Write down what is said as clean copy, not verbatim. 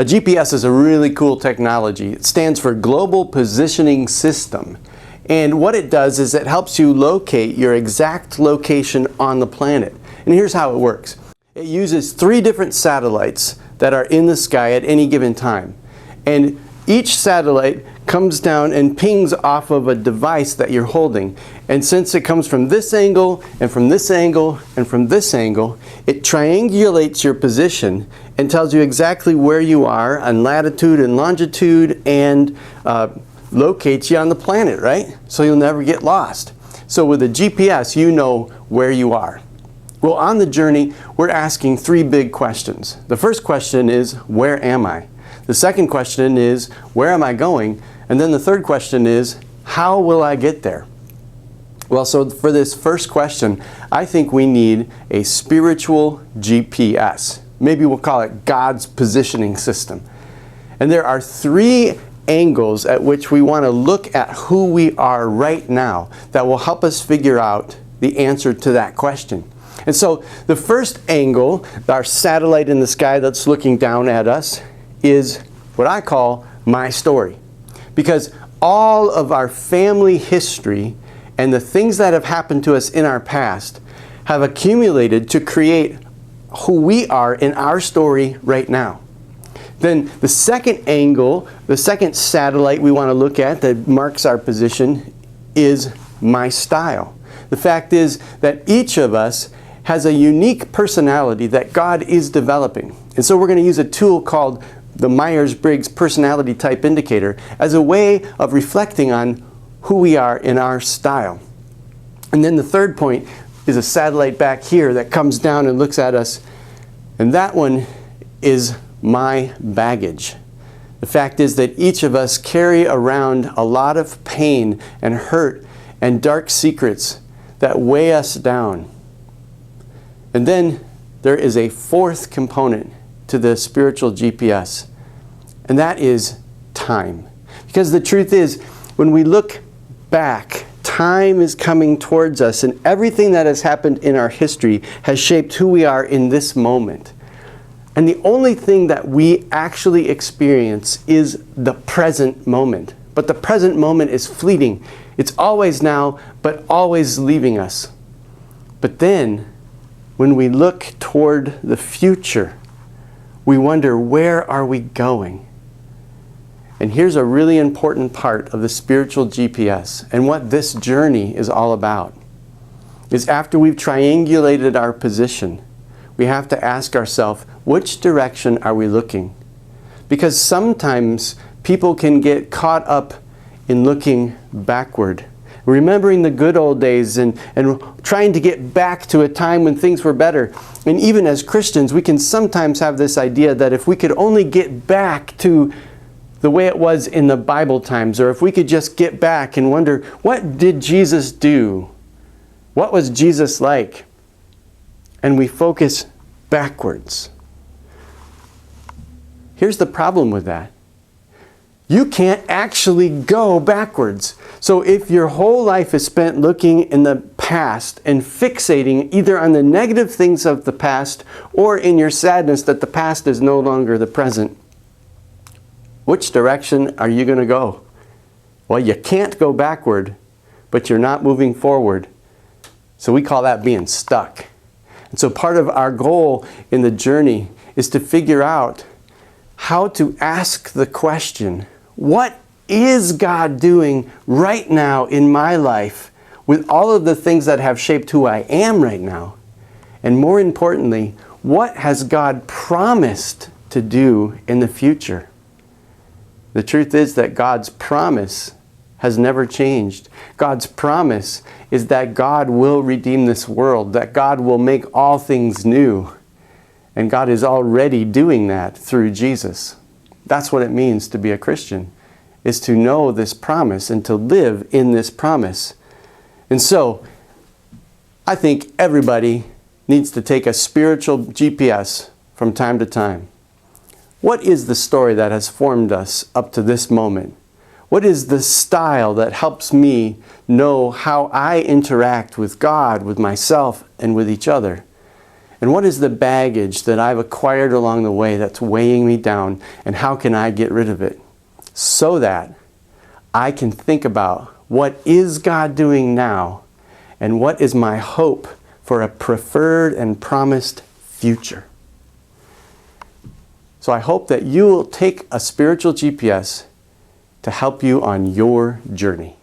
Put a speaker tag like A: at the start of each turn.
A: A GPS is a really cool technology. It stands for Global Positioning System. And what it does is it helps you locate your exact location on the planet. And here's how it works. It uses 3 different satellites that are in the sky at any given time. And each satellite comes down and pings off of a device that you're holding. And since it comes from this angle, and from this angle, and from this angle, it triangulates your position and tells you exactly where you are on latitude and longitude, and locates you on the planet, right? So you'll never get lost. So with a GPS, you know where you are. Well, on the journey, we're asking 3 big questions. The first question is, where am I? The second question is, where am I going? And then the third question is, how will I get there? Well, so for this first question, I think we need a spiritual GPS. Maybe we'll call it God's positioning system. And there are 3 angles at which we want to look at who we are right now that will help us figure out the answer to that question. And so the first angle, our satellite in the sky that's looking down at us, is what I call my story. Because all of our family history and the things that have happened to us in our past have accumulated to create who we are in our story right now. Then the second angle, the second satellite we want to look at that marks our position, is my style. The fact is that each of us has a unique personality that God is developing. And so we're going to use a tool called the Myers-Briggs Personality Type Indicator as a way of reflecting on who we are in our style. And then the third point is a satellite back here that comes down and looks at us, and that one is my baggage. The fact is that each of us carry around a lot of pain and hurt and dark secrets that weigh us down. And then there is a fourth component to the spiritual GPS, and that is time. Because the truth is, when we look back, time is coming towards us, and everything that has happened in our history has shaped who we are in this moment. And the only thing that we actually experience is the present moment. But the present moment is fleeting. It's always now, but always leaving us. But then, when we look toward the future, we wonder, where are we going? And here's a really important part of the spiritual GPS, and what this journey is all about, is after we've triangulated our position, we have to ask ourselves, which direction are we looking? Because sometimes people can get caught up in looking backward, remembering the good old days and trying to get back to a time when things were better. And even as Christians, we can sometimes have this idea that if we could only get back to the way it was in the Bible times, or if we could just get back and wonder, what did Jesus do? What was Jesus like? And we focus backwards. Here's the problem with that. You can't actually go backwards. So if your whole life is spent looking in the past and fixating either on the negative things of the past or in your sadness that the past is no longer the present, which direction are you going to go? Well, you can't go backward, but you're not moving forward. So we call that being stuck. And so part of our goal in the journey is to figure out how to ask the question, what is God doing right now in my life with all of the things that have shaped who I am right now? And more importantly, what has God promised to do in the future? The truth is that God's promise has never changed. God's promise is that God will redeem this world, that God will make all things new. And God is already doing that through Jesus. That's what it means to be a Christian, is to know this promise and to live in this promise. And so, I think everybody needs to take a spiritual GPS from time to time. What is the story that has formed us up to this moment? What is the style that helps me know how I interact with God, with myself, and with each other? And what is the baggage that I've acquired along the way that's weighing me down, and how can I get rid of it so that I can think about what is God doing now and what is my hope for a preferred and promised future. So I hope that you will take a spiritual GPS to help you on your journey.